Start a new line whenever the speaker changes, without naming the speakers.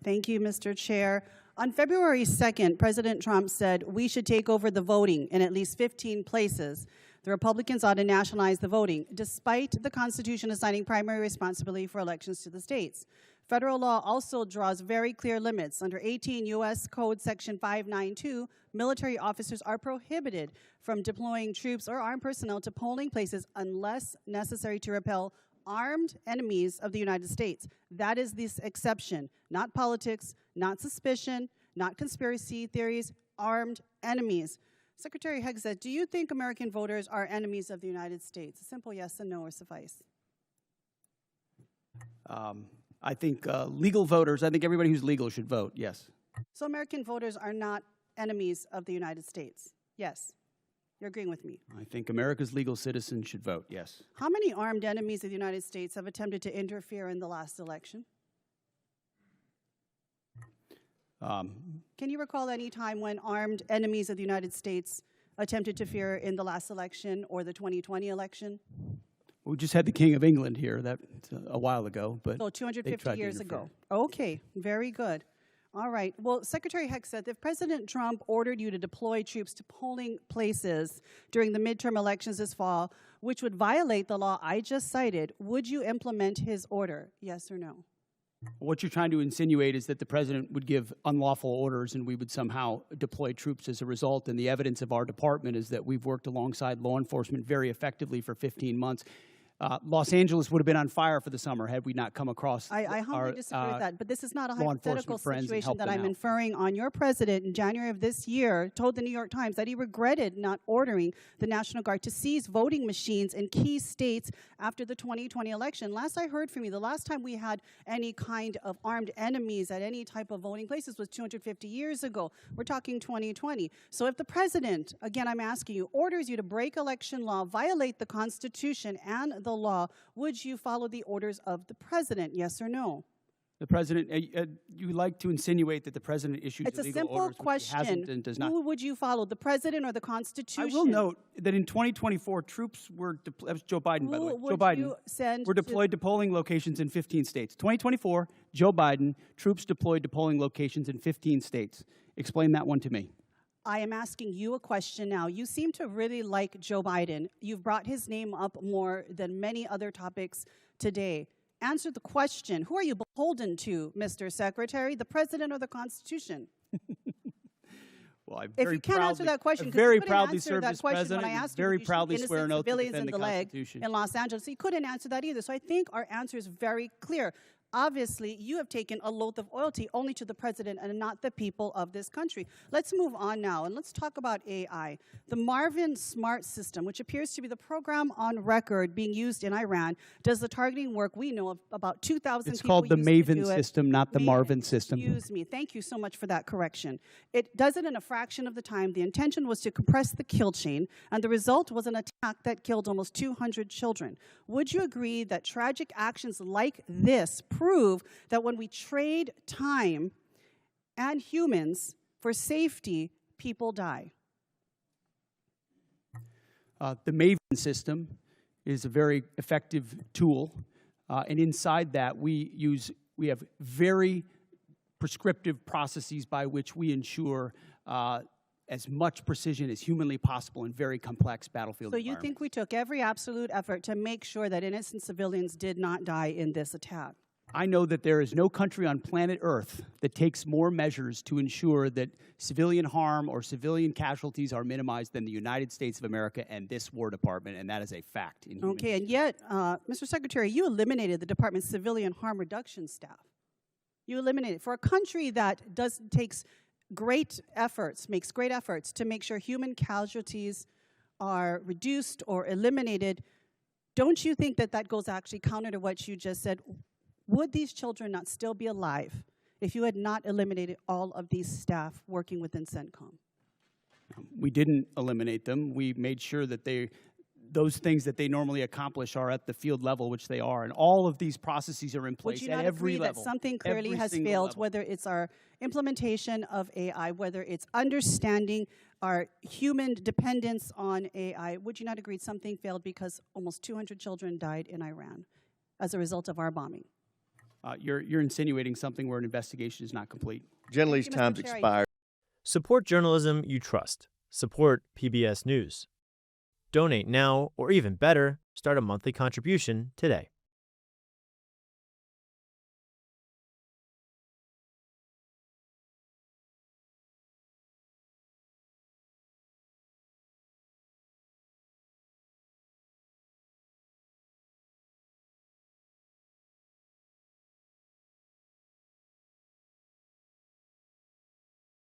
Thank you, Mr. Chair. On February 2nd, President Trump said we should take over the voting in at least 15 places. The Republicans ought to nationalize the voting, despite the Constitution assigning primary responsibility for elections to the states. Federal law also draws very clear limits. Under 18 U.S. Code Section 592, military officers are prohibited from deploying troops or armed personnel to polling places unless necessary to repel armed enemies of the United States. That is this exception, not politics, not suspicion, not conspiracy theories, armed enemies. Secretary Hegseth, do you think American voters are enemies of the United States? A simple yes and no or suffice.
I think legal voters, I think everybody who's legal should vote, yes.
So American voters are not enemies of the United States? Yes. You're agreeing with me?
I think America's legal citizens should vote, yes.
How many armed enemies of the United States have attempted to interfere in the last election? Can you recall any time when armed enemies of the United States attempted to interfere in the last election or the 2020 election?
We just had the King of England here that a while ago, but
so 250 years ago. Okay, very good. All right. Well, Secretary Hegseth, if President Trump ordered you to deploy troops to polling places during the midterm elections this fall, which would violate the law I just cited, would you implement his order? Yes or no?
What you're trying to insinuate is that the president would give unlawful orders and we would somehow deploy troops as a result. And the evidence of our department is that we've worked alongside law enforcement very effectively for 15 months. Los Angeles would have been on fire for the summer had we not come across
I humbly disagree with that, but this is not a hypothetical situation that I'm inferring on. Your president in January of this year told the New York Times that he regretted not ordering the National Guard to seize voting machines in key states after the 2020 election. Last I heard from you, the last time we had any kind of armed enemies at any type of voting places was 250 years ago. We're talking 2020. So if the president, again I'm asking you, orders you to break election law, violate the Constitution and the law, would you follow the orders of the president, yes or no?
The president, you like to insinuate that the president issues
it's
illegal orders.
It's a simple question.
And does not.
Who would you follow, the president or the Constitution?
I will note that in 2024, troops were, that was Joe Biden, by the way. Joe Biden were deployed to polling locations in 15 states. 2024, Joe Biden, troops deployed to polling locations in 15 states. Explain that one to me.
I am asking you a question now. You seem to really like Joe Biden. You've brought his name up more than many other topics today. Answer the question. Who are you beholden to, Mr. Secretary, the President or the Constitution?
Well,
if you can't answer that question,
very proudly served as president, very proudly swear an oath to defend the
Constitution in Los Angeles. He couldn't answer that either. So I think our answer is very clear. Obviously, you have taken a oath of loyalty only to the president and not the people of this country. Let's move on now, and let's talk about AI. The Marvin Smart System, which appears to be the program on record being used in Iran, does the targeting work we know of about 2,000 people.
It's called the Maven system, not the Marvin system.
Excuse me. Thank you so much for that correction. It does it in a fraction of the time. The intention was to compress the kill chain, and the result was an attack that killed almost 200 children. Would you agree that tragic actions like this prove that when we trade time and humans for safety, people die?
The Maven system is a very effective tool, and inside that we have very prescriptive processes by which we ensure as much precision as humanly possible in very complex battlefield environments.
So you think we took every absolute effort to make sure that innocent civilians did not die in this attack?
I know that there is no country on planet Earth that takes more measures to ensure that civilian harm or civilian casualties are minimized than the United States of America and this War Department, and that is a fact.
Okay, and yet, Mr. Secretary, you eliminated the Department's civilian harm reduction staff. You eliminated it. For a country that makes great efforts to make sure human casualties are reduced or eliminated, don't you think that that goes actually counter to what you just said? Would these children not still be alive if you had not eliminated all of these staff working within CENTCOM?
We didn't eliminate them. We made sure that those things that they normally accomplish are at the field level, which they are, and all of these processes are in place at every level.
Would you not agree that something clearly has failed, whether it's our implementation of AI, whether it's understanding our human dependence on AI? Would you not agree something failed because almost 200 children died in Iran as a result of our bombing?
you're insinuating something where an investigation is not complete.
Genlee's
Thank you, Mr.
time's
Chair.
expired.
Support journalism you trust. Support PBS News. Donate now, or even better, start a monthly contribution today.